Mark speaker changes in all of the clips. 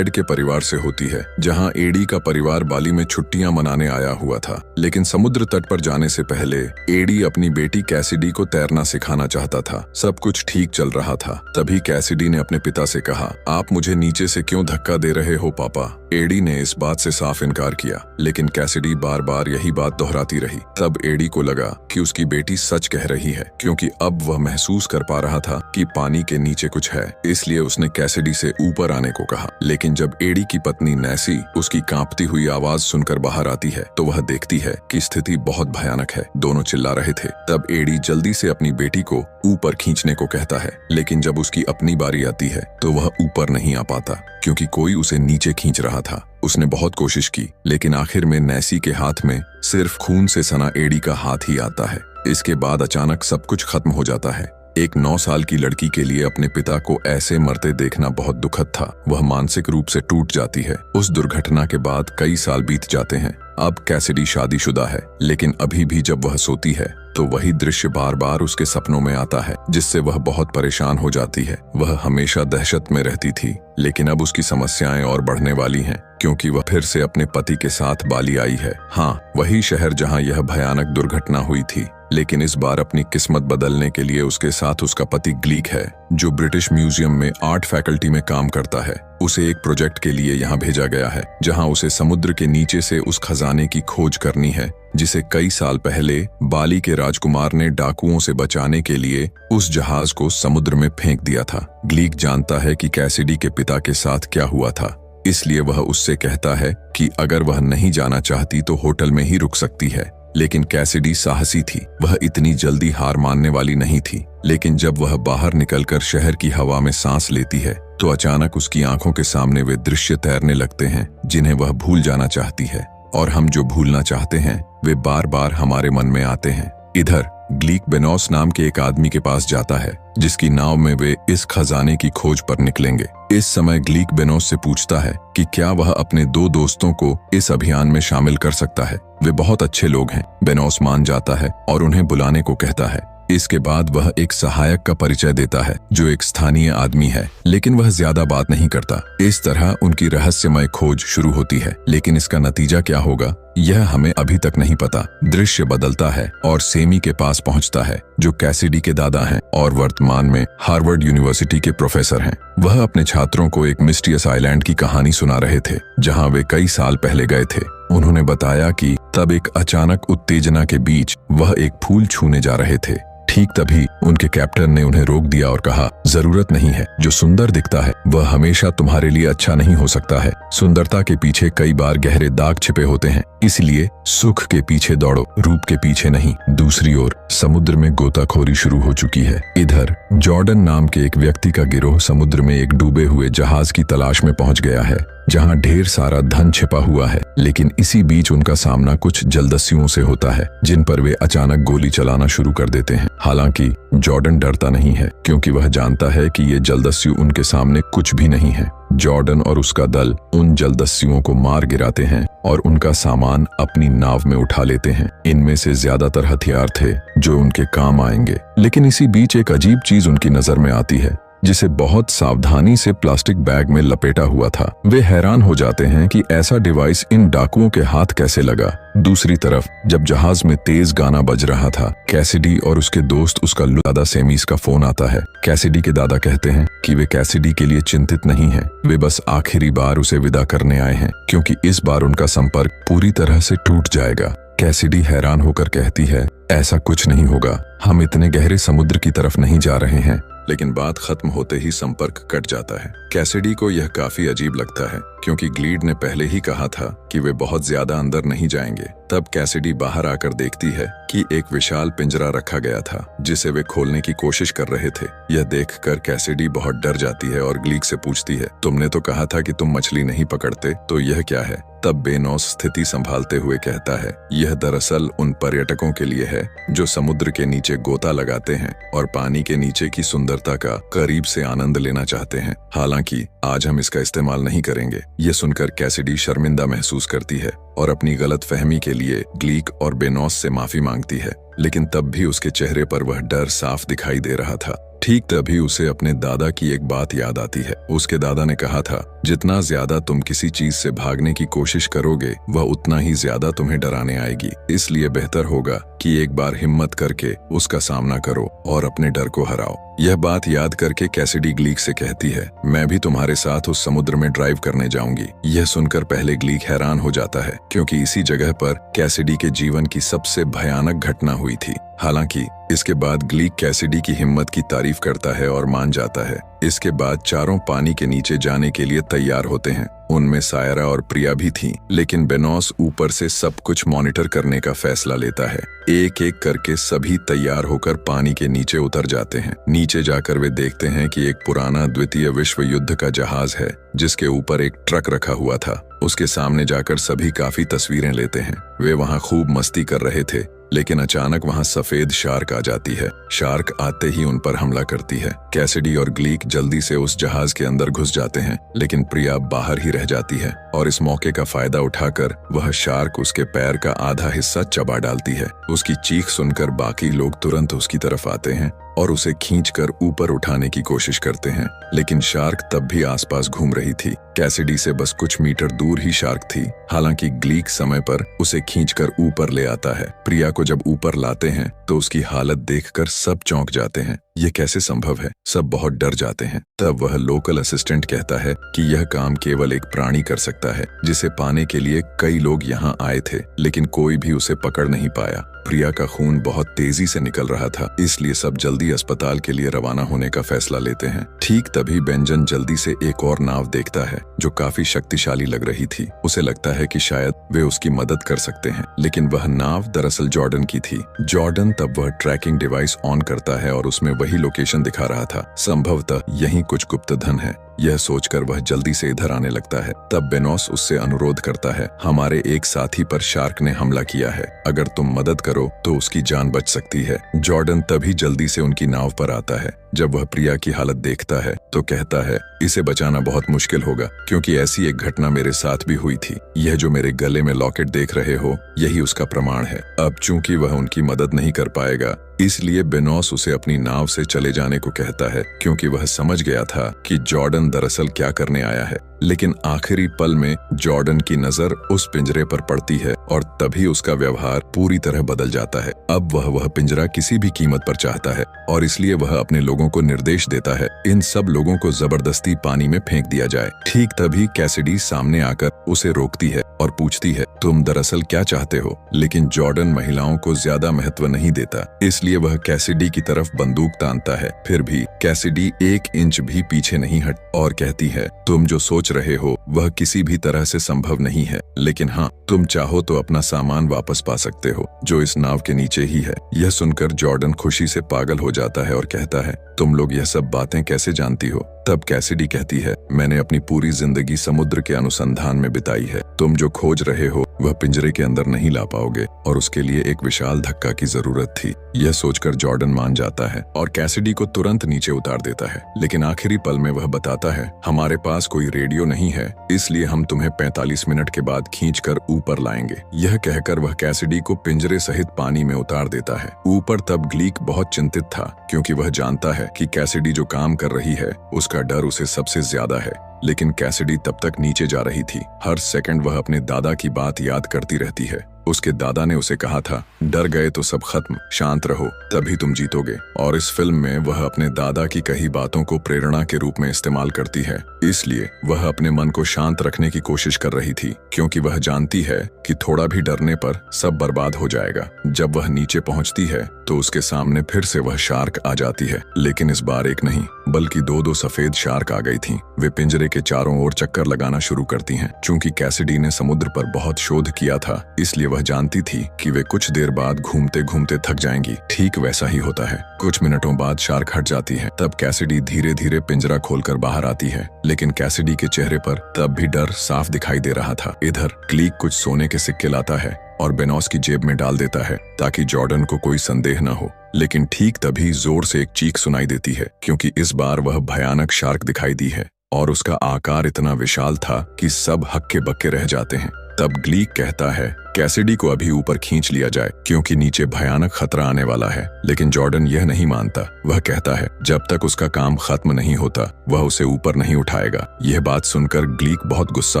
Speaker 1: Add के परिवार से होती है, जहां एडी का परिवार बाली में छुट्टियां मनाने आया हुआ था। लेकिन समुद्र तट पर जाने से पहले एडी अपनी बेटी कैसिडी को तैरना सिखाना चाहता था। सब कुछ ठीक चल रहा था, तभी कैसिडी ने अपने पिता से कहा, आप मुझे नीचे से क्यों धक्का दे रहे हो पापा? एडी ने इस बात से साफ इनकार किया, लेकिन कैसिडी बार बार यही बात दोहराती रही। तब एडी को लगा कि उसकी बेटी सच कह रही है, क्योंकि अब वह महसूस कर पा रहा था कि पानी के नीचे कुछ है। इसलिए उसने कैसिडी से ऊपर आने को कहा। लेकिन जब एडी की पत्नी नैसी उसकी कांपती हुई आवाज सुनकर बाहर आती है, तो वह देखती है कि स्थिति बहुत भयानक है। दोनों चिल्ला रहे थे। तब एडी जल्दी से अपनी बेटी को ऊपर खींचने को कहता है, लेकिन जब उसकी अपनी बारी आती है तो वह ऊपर नहीं आ पाता, क्योंकि कोई उसे नीचे खींच रहा था। उसने बहुत कोशिश की, लेकिन आखिर में नैसी के हाथ में सिर्फ खून से सना एडी का हाथ ही आता है। इसके बाद अचानक सब कुछ खत्म हो जाता है। एक 9 साल की लड़की के लिए अपने पिता को ऐसे मरते देखना बहुत दुखद था। वह मानसिक रूप से टूट जाती है। उस दुर्घटना के बाद कई साल बीत जाते हैं। अब कैसिडी शादीशुदा है, लेकिन अभी भी जब वह सोती है तो वही दृश्य बार बार उसके सपनों में आता है, जिससे वह बहुत परेशान हो जाती है। वह हमेशा दहशत में रहती थी, लेकिन अब उसकी समस्याएं और बढ़ने वाली हैं, क्योंकि वह फिर से अपने पति के साथ बाली आई है। हाँ, वही शहर जहां यह भयानक दुर्घटना हुई थी। लेकिन इस बार अपनी किस्मत बदलने के लिए उसके साथ उसका पति ग्लीक है, जो ब्रिटिश म्यूजियम में आर्ट फैकल्टी में काम करता है। उसे एक प्रोजेक्ट के लिए यहाँ भेजा गया है, जहाँ उसे समुद्र के नीचे से उस खजाने की खोज करनी है, जिसे कई साल पहले बाली के राजकुमार ने डाकुओं से बचाने के लिए उस जहाज को समुद्र में फेंक दिया था। ग्लीक जानता है कि कैसिडी के पिता के साथ क्या हुआ था, इसलिए वह उससे कहता है कि अगर वह नहीं जाना चाहती तो होटल में ही रुक सकती है। लेकिन कैसिडी साहसी थी, वह इतनी जल्दी हार मानने वाली नहीं थी। लेकिन जब वह बाहर निकलकर शहर की हवा में सांस लेती है, तो अचानक उसकी आंखों के सामने वे दृश्य तैरने लगते हैं जिन्हें वह भूल जाना चाहती है। और हम जो भूलना चाहते हैं वे बार बार हमारे मन में आते हैं। इधर ग्लीक बेनोस नाम के एक आदमी के पास जाता है, जिसकी नाव में वे इस खजाने की खोज पर निकलेंगे। इस समय ग्लीक बेनोस से पूछता है कि क्या वह अपने 2 दोस्तों को इस अभियान में शामिल कर सकता है। वे बहुत अच्छे लोग हैं। बेनोस मान जाता है और उन्हें बुलाने को कहता है। इसके बाद वह एक सहायक का परिचय देता है, जो एक स्थानीय आदमी है, लेकिन वह ज्यादा बात नहीं करता। इस तरह उनकी रहस्यमय खोज शुरू होती है, लेकिन इसका नतीजा क्या होगा यह हमें अभी तक नहीं पता। दृश्य बदलता है और सेमी के पास पहुंचता है, जो कैसिडी के दादा हैं और वर्तमान में हार्वर्ड यूनिवर्सिटी के प्रोफेसर हैं। वह अपने छात्रों को एक मिस्टीरियस आइलैंड की कहानी सुना रहे थे, जहां वे कई साल पहले गए थे। उन्होंने बताया कि तब एक अचानक उत्तेजना के बीच वह एक फूल छूने जा रहे थे। ठीक तभी उनके कैप्टन ने उन्हें रोक दिया और कहा, जरूरत नहीं है। जो सुंदर दिखता है वह हमेशा तुम्हारे लिए अच्छा नहीं हो सकता है। सुंदरता के पीछे कई बार गहरे दाग छिपे होते हैं, इसलिए सुख के पीछे दौड़ो, रूप के पीछे नहीं। दूसरी ओर समुद्र में गोताखोरी शुरू हो चुकी है। इधर जॉर्डन नाम के एक व्यक्ति का गिरोह समुद्र में एक डूबे हुए जहाज की तलाश में पहुंच गया है, जहां ढेर सारा धन छिपा हुआ है। लेकिन इसी बीच उनका सामना कुछ जलदस्युओं से होता है, जिन पर वे अचानक गोली चलाना शुरू कर देते हैं। हालांकि जॉर्डन डरता नहीं है, क्योंकि वह जानता है कि ये जलदस्यु उनके सामने कुछ भी नहीं है। जॉर्डन और उसका दल उन जलदस्युओं को मार गिराते हैं और उनका सामान अपनी नाव में उठा लेते हैं। इनमें से ज्यादातर हथियार थे जो उनके काम आएंगे। लेकिन इसी बीच एक अजीब चीज उनकी नजर में आती है, जिसे बहुत सावधानी से प्लास्टिक बैग में लपेटा हुआ था। वे हैरान हो जाते हैं कि ऐसा डिवाइस इन डाकुओं के हाथ कैसे लगा। दूसरी तरफ जब जहाज में तेज गाना बज रहा था, कैसिडी और उसके दोस्त उसका दादा सेमीस का फोन आता है। कैसिडी के दादा कहते हैं कि वे कैसिडी के लिए चिंतित नहीं हैं, वे बस आखिरी बार उसे विदा करने आए हैं, क्योंकि इस बार उनका संपर्क पूरी तरह से टूट जाएगा। कैसिडी हैरान होकर कहती है, ऐसा कुछ नहीं होगा, हम इतने गहरे समुद्र की तरफ नहीं जा रहे हैं। लेकिन बात खत्म होते ही संपर्क कट जाता है। कैसिडी को यह काफी अजीब लगता है, क्योंकि ग्लीड ने पहले ही कहा था कि वे बहुत ज्यादा अंदर नहीं जाएंगे। तब कैसिडी बाहर आकर देखती है कि एक विशाल पिंजरा रखा गया था, जिसे वे खोलने की कोशिश कर रहे थे। यह देखकर कैसिडी बहुत डर जाती है और ग्लीक से पूछती है, तुमने तो कहा था कि तुम मछली नहीं पकड़ते, तो यह क्या है? तब बेनोस स्थिति संभालते हुए कहता है, यह दरअसल उन पर्यटकों के लिए है जो समुद्र के नीचे गोता लगाते हैं और पानी के नीचे की सुंदरता का करीब से आनंद लेना चाहते हैं। हालांकि आज हम इसका इस्तेमाल नहीं करेंगे। यह सुनकर कैसिडी शर्मिंदा महसूस करती है और अपनी गलतफहमी के लिए ग्लीक और बेनोस से माफी मांगती है। लेकिन तब भी उसके चेहरे पर वह डर साफ दिखाई दे रहा था। ठीक तभी उसे अपने दादा की एक बात याद आती है। उसके दादा ने कहा था जितना ज्यादा तुम किसी चीज से भागने की कोशिश करोगे वह उतना ही ज्यादा तुम्हें डराने आएगी। इसलिए बेहतर होगा कि एक बार हिम्मत करके उसका सामना करो और अपने डर को हराओ। यह बात याद करके कैसिडी ग्लीक से कहती है, मैं भी तुम्हारे साथ उस समुद्र में ड्राइव करने जाऊंगी। यह सुनकर पहले ग्लीक हैरान हो जाता है, क्योंकि इसी जगह पर कैसिडी के जीवन की सबसे भयानक घटना हुई थी। हालांकि इसके बाद ग्लीक कैसिडी की हिम्मत की तारीफ करता है और मान जाता है। इसके बाद चारों पानी के नीचे जाने के लिए तैयार होते हैं। उनमें सायरा और प्रिया भी थीं, लेकिन बेनोस ऊपर से सब कुछ मॉनिटर करने का फैसला लेता है। एक एक करके सभी तैयार होकर पानी के नीचे उतर जाते हैं। नीचे जाकर वे देखते हैं कि एक पुराना द्वितीय विश्व युद्ध का जहाज है, जिसके ऊपर एक ट्रक रखा हुआ था। उसके सामने जाकर सभी काफी तस्वीरें लेते हैं। वे वहां खूब मस्ती कर रहे थे, लेकिन अचानक वहां सफेद शार्क आ जाती है। शार्क आते ही उन पर हमला करती है। कैसिडी और ग्लीक जल्दी से उस जहाज के अंदर घुस जाते हैं, लेकिन प्रिया बाहर ही रह जाती है और इस मौके का फायदा उठाकर वह शार्क उसके पैर का आधा हिस्सा चबा डालती है। उसकी चीख सुनकर बाकी लोग तुरंत उसकी तरफ आते हैं और उसे खींचकर ऊपर उठाने की कोशिश करते हैं, लेकिन शार्क तब भी आसपास घूम रही थी। कैसिडी से बस कुछ मीटर दूर ही शार्क थी। हालांकि ग्लीक समय पर उसे खींचकर ऊपर ले आता है। प्रिया को जब ऊपर लाते हैं तो उसकी हालत देखकर सब चौंक जाते हैं। ये कैसे संभव है? सब बहुत डर जाते हैं। तब वह लोकल असिस्टेंट कहता है कि यह काम केवल एक प्राणी कर सकता है, जिसे पाने के लिए कई लोग यहाँ आए थे, लेकिन कोई भी उसे पकड़ नहीं पाया। प्रिया का खून बहुत तेजी से निकल रहा था, इसलिए सब जल्दी अस्पताल के लिए रवाना होने का फैसला लेते हैं। ठीक तभी बेंजन जल्दी से एक और नाव देखता है जो काफी शक्तिशाली लग रही थी। उसे लगता है कि शायद वे उसकी मदद कर सकते हैं, लेकिन वह नाव दरअसल जॉर्डन की थी। जॉर्डन तब वह ट्रैकिंग डिवाइस ऑन करता है और उसमें वही लोकेशन दिखा रहा था। संभवतः यही कुछ गुप्त धन है। यह सोचकर वह जल्दी से इधर आने लगता है। तब बेनोस उससे अनुरोध करता है, हमारे एक साथी पर शार्क ने हमला किया है, अगर तुम मदद करो तो उसकी जान बच सकती है। जॉर्डन तभी जल्दी से उनकी नाव पर आता है। जब वह प्रिया की हालत देखता है तो कहता है, इसे बचाना बहुत मुश्किल होगा, क्योंकि ऐसी एक घटना मेरे साथ भी हुई थी। यह जो मेरे गले में लॉकेट देख रहे हो, यही उसका प्रमाण है। अब चूंकि वह उनकी मदद नहीं कर पाएगा, इसलिए बेनोस उसे अपनी नाव से चले जाने को कहता है, क्योंकि वह समझ गया था कि जॉर्डन दरअसल क्या करने आया है। लेकिन आखिरी पल में जॉर्डन की नजर उस पिंजरे पर पड़ती है और तभी उसका व्यवहार पूरी तरह बदल जाता है। अब वह पिंजरा किसी भी कीमत पर चाहता है और इसलिए वह अपने लोगों को निर्देश देता है, इन सब लोगों को जबरदस्ती पानी में फेंक दिया जाए। ठीक तभी कैसिडी सामने आकर उसे रोकती है और पूछती है, तुम दरअसल क्या चाहते हो? लेकिन जॉर्डन महिलाओं को ज्यादा महत्व नहीं देता, इसलिए वह कैसिडी की तरफ बंदूक तानता है। फिर भी कैसिडी 1 इंच भी पीछे नहीं हट और कहती है, तुम जो सोच रहे हो वह किसी भी तरह से संभव नहीं है, लेकिन हाँ, तुम चाहो तो अपना सामान वापस पा सकते हो, जो इस नाव के नीचे ही है। यह सुनकर जॉर्डन खुशी से पागल हो जाता है और कहता है, तुम लोग यह सब बातें कैसे जानती हो? तब कैसिडी कहती है, मैंने अपनी पूरी जिंदगी समुद्र के अनुसंधान में बिताई है। तुम जो खोज रहे हो वह पिंजरे के अंदर नहीं ला पाओगे और उसके लिए एक विशाल धक्का की जरूरत थी। यह सोचकर जॉर्डन मान जाता है और कैसिडी को तुरंत नीचे उतार देता है, लेकिन आखिरी पल में वह बताता है, हमारे पास कोई रेडियो नहीं है, इसलिए हम तुम्हें 45 मिनट के बाद खींचकर ऊपर लाएंगे। यह कहकर वह कैसिडी को पिंजरे सहित पानी में उतार देता है। ऊपर तब ग्लीक बहुत चिंतित था, क्योंकि वह जानता है कि कैसिडी जो काम कर रही है उसका डर उसे सबसे ज्यादा है। लेकिन कैसिडी तब तक नीचे जा रही थी। हर सेकंड वह अपने दादा की बात याद करती रहती है। उसके दादा ने उसे कहा था, डर गए तो सब खत्म, शांत रहो, तभी तुम जीतोगे। और इस फिल्म में वह अपने दादा की कही बातों को प्रेरणा के रूप में इस्तेमाल करती है। इसलिए वह अपने मन को शांत रखने की कोशिश कर रही थी, क्योंकि वह जानती है कि थोड़ा भी डरने पर सब बर्बाद हो जाएगा। जब वह नीचे पहुंचती है तो उसके सामने फिर से वह शार्क आ जाती है, लेकिन इस बार एक नहीं बल्कि दो सफेद शार्क आ गई थीं। वे पिंजरे के चारों ओर चक्कर लगाना शुरू करती हैं। चूंकि कैसिडी ने समुद्र पर बहुत शोध किया था, इसलिए वह जानती थी कि वे कुछ देर बाद घूमते घूमते थक जाएंगी। ठीक वैसा ही होता है। कुछ मिनटों बाद शार्क हट जाती है। तब कैसिडी धीरे धीरे पिंजरा खोलकर बाहर आती है, लेकिन कैसिडी के चेहरे पर तब भी डर साफ दिखाई दे रहा था। इधर ग्लीक कुछ सोने के सिक्के लाता है और बेनोस की जेब में डाल देता है, ताकि जॉर्डन को कोई संदेह न हो। लेकिन ठीक तभी जोर से एक चीख सुनाई देती है, क्योंकि इस बार वह भयानक शार्क दिखाई दी है और उसका आकार इतना विशाल था कि सब हक्के बक्के रह जाते हैं। तब ग्लीक कहता है, कैसिडी को अभी ऊपर खींच लिया जाए क्योंकि नीचे भयानक खतरा आने वाला है। लेकिन जॉर्डन यह नहीं मानता। वह कहता है जब तक उसका काम खत्म नहीं होता वह उसे ऊपर नहीं उठाएगा। यह बात सुनकर ग्लीक बहुत गुस्सा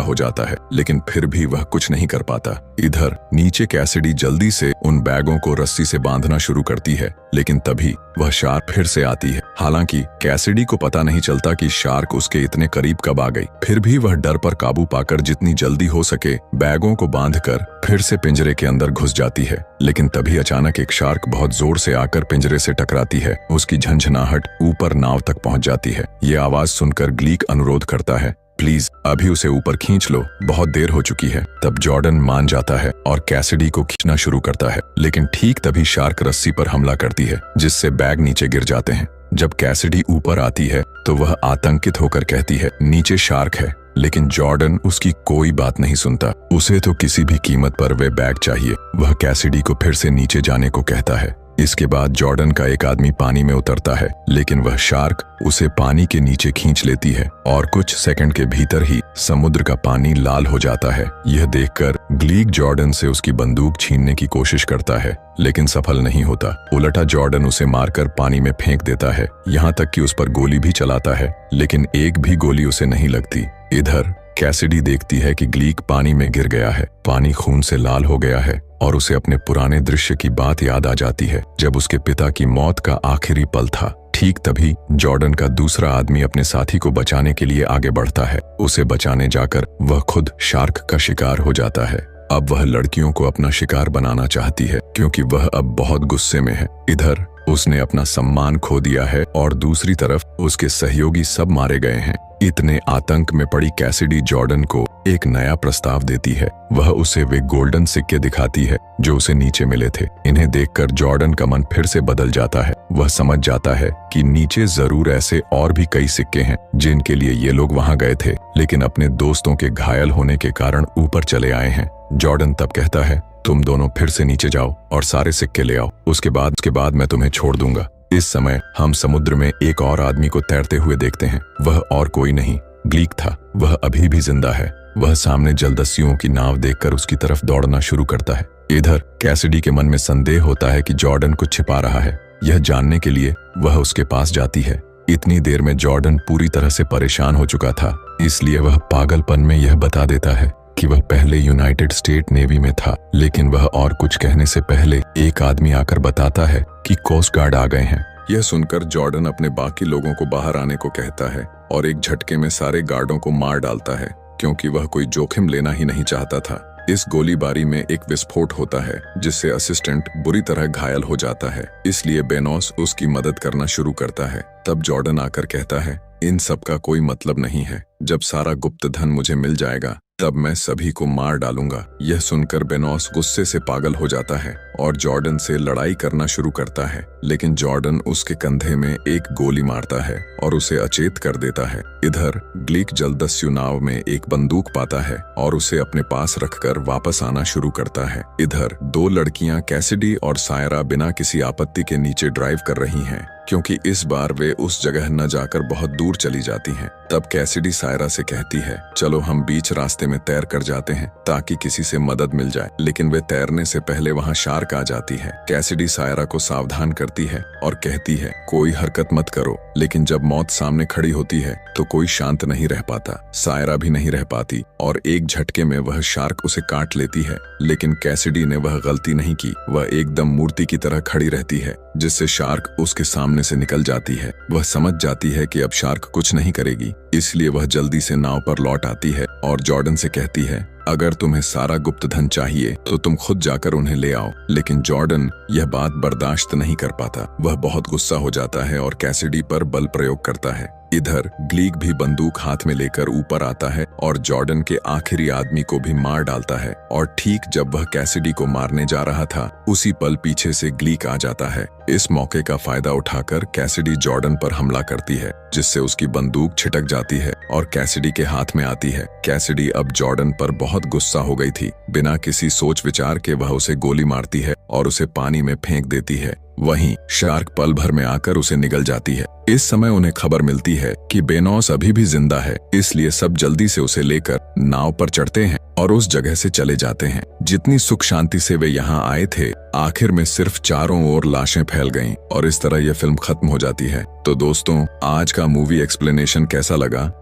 Speaker 1: हो जाता है, लेकिन फिर भी वह कुछ नहीं कर पाता। इधर नीचे कैसिडी जल्दी से उन बैगों को रस्सी से बांधना शुरू करती है, लेकिन तभी वह शार्क फिर से आती है। हालांकि कैसिडी को पता नहीं चलता कि शार्क उसके इतने करीब कब आ गई। फिर भी वह डर पर काबू पाकर जितनी जल्दी हो सके बैगों को बांधकर फिर से पिंजरे के अंदर घुस जाती है। लेकिन तभी अचानक एक शार्क बहुत जोर से आकर पिंजरे से टकराती है। उसकी झंझनाहट ऊपर नाव तक पहुंच जाती है। ये आवाज सुनकर ग्लीक अनुरोध करता है, प्लीज अभी उसे ऊपर खींच लो, बहुत देर हो चुकी है। तब जॉर्डन मान जाता है और कैसिडी को खींचना शुरू करता है, लेकिन ठीक तभी शार्क रस्सी पर हमला करती है, जिससे बैग नीचे गिर जाते हैं। जब कैसिडी ऊपर आती है तो वह आतंकित होकर कहती है नीचे शार्क है, लेकिन जॉर्डन उसकी कोई बात नहीं सुनता। उसे तो किसी भी कीमत पर वे बैग चाहिए। वह कैसिडी को फिर से नीचे जाने को कहता है। इसके बाद जॉर्डन का एक आदमी पानी में उतरता है, लेकिन वह शार्क उसे पानी के नीचे खींच लेती है और कुछ सेकंड के भीतर ही समुद्र का पानी लाल हो जाता है। यह देखकर ग्लीक जॉर्डन से उसकी बंदूक छीनने की कोशिश करता है, लेकिन सफल नहीं होता। उल्टा जॉर्डन उसे मारकर पानी में फेंक देता है, यहाँ तक कि उस पर गोली भी चलाता है, लेकिन एक भी गोली उसे नहीं लगती। इधर कैसिडी देखती है कि ग्लीक पानी में गिर गया है, पानी खून से लाल हो गया है और उसे अपने पुराने दृश्य की बात याद आ जाती है जब उसके पिता की मौत का आखिरी पल था। ठीक तभी जॉर्डन का दूसरा आदमी अपने साथी को बचाने के लिए आगे बढ़ता है। उसे बचाने जाकर वह खुद शार्क का शिकार हो जाता है। अब वह लड़कियों को अपना शिकार बनाना चाहती है क्योंकि वह अब बहुत गुस्से में है। इधर उसने अपना सम्मान खो दिया है और दूसरी तरफ उसके सहयोगी सब मारे गए हैं। इतने आतंक में पड़ी कैसिडी जॉर्डन को एक नया प्रस्ताव देती है। वह उसे वे गोल्डन सिक्के दिखाती है जो उसे नीचे मिले थे। इन्हें देखकर जॉर्डन का मन फिर से बदल जाता है। वह समझ जाता है कि नीचे जरूर ऐसे और भी कई सिक्के हैं जिनके लिए ये लोग वहां गए थे, लेकिन अपने दोस्तों के घायल होने के कारण ऊपर चले आए हैं। जॉर्डन तब कहता है, तुम दोनों फिर से नीचे जाओ और सारे सिक्के ले आओ, उसके बाद मैं तुम्हें छोड़ दूंगा। इस समय हम समुद्र में एक और आदमी को तैरते हुए देखते हैं। वह और कोई नहीं ग्लीक था। वह अभी भी जिंदा है। वह सामने जलदस्युओं की नाव देखकर उसकी तरफ दौड़ना शुरू करता है। इधर कैसिडी के मन में संदेह होता है कि जॉर्डन कुछ छिपा रहा है। यह जानने के लिए वह उसके पास जाती है। इतनी देर में जॉर्डन पूरी तरह से परेशान हो चुका था, इसलिए वह पागलपन में यह बता देता है कि वह पहले यूनाइटेड स्टेट नेवी में था। लेकिन वह और कुछ कहने से पहले एक आदमी आकर बताता है कि कोस्ट गार्ड आ गए हैं। यह सुनकर जॉर्डन अपने बाकी लोगों को बाहर आने को कहता है और एक झटके में सारे गार्डों को मार डालता है, क्योंकि वह कोई जोखिम लेना ही नहीं चाहता था। इस गोलीबारी में एक विस्फोट होता है जिससे असिस्टेंट बुरी तरह घायल हो जाता है, इसलिए बेनोस उसकी मदद करना शुरू करता है। तब जॉर्डन आकर कहता है, इन सब का कोई मतलब नहीं है। जब सारा गुप्त धन मुझे मिल जाएगा तब मैं सभी को मार डालूंगा। यह सुनकर बेनोस गुस्से से पागल हो जाता है और जॉर्डन से लड़ाई करना शुरू करता है, लेकिन जॉर्डन उसके कंधे में एक गोली मारता है और उसे अचेत कर देता है। इधर ग्लीक जलदस्यु नाव में एक बंदूक पाता है और उसे अपने पास रखकर वापस आना शुरू करता है। इधर दो लड़कियां कैसिडी और सायरा बिना किसी आपत्ति के नीचे ड्राइव कर रही हैं, क्योंकि इस बार वे उस जगह न जाकर बहुत दूर चली जाती हैं। तब कैसिडी सायरा से कहती है, चलो हम बीच रास्ते में तैर कर जाते हैं ताकि किसी से मदद मिल जाए। लेकिन वे तैरने से पहले वहां शार्क आ जाती है। कैसिडी सायरा को सावधान करती है और कहती है, कोई हरकत मत करो। लेकिन जब मौत सामने खड़ी होती है तो कोई शांत नहीं रह पाता। सायरा भी नहीं रह पाती और एक झटके में वह शार्क उसे काट लेती है। लेकिन कैसिडी ने वह गलती नहीं की। वह एकदम मूर्ति की तरह खड़ी रहती है, जिससे शार्क उसके सामने से निकल जाती है। वह समझ जाती है कि अब शार्क कुछ नहीं करेगी, इसलिए वह जल्दी से नाव पर लौट आती है और जॉर्डन से कहती है, अगर तुम्हें सारा गुप्त धन चाहिए तो तुम खुद जाकर उन्हें ले आओ। लेकिन जॉर्डन यह बात बर्दाश्त नहीं कर पाता। वह बहुत गुस्सा हो जाता है और कैसिडी पर बल प्रयोग करता है। इधर ग्लीक भी बंदूक हाथ में लेकर ऊपर आता है और जॉर्डन के आखिरी आदमी को भी मार डालता है। और ठीक जब वह कैसिडी को मारने जा रहा था, उसी पल पीछे से ग्लीक आ जाता है। इस मौके का फायदा उठाकर कैसिडी जॉर्डन पर हमला करती है, जिससे उसकी बंदूक छिटक जाती है और कैसिडी के हाथ में आती है। कैसिडी अब जॉर्डन पर बहुत गुस्सा हो गई थी। बिना किसी सोच विचार के वह उसे गोली मारती है और उसे पानी में फेंक देती है। वहीं शार्क पल भर में आकर उसे निगल जाती है। इस समय उन्हें खबर मिलती है कि बेनोस अभी भी जिंदा है, इसलिए सब जल्दी से उसे लेकर नाव पर चढ़ते हैं और उस जगह से चले जाते हैं। जितनी सुख शांति से वे यहाँ आए थे, आखिर में सिर्फ चारों ओर लाशें फैल गईं और इस तरह यह फिल्म खत्म हो जाती है। तो दोस्तों, आज का मूवी एक्सप्लेनेशन कैसा लगा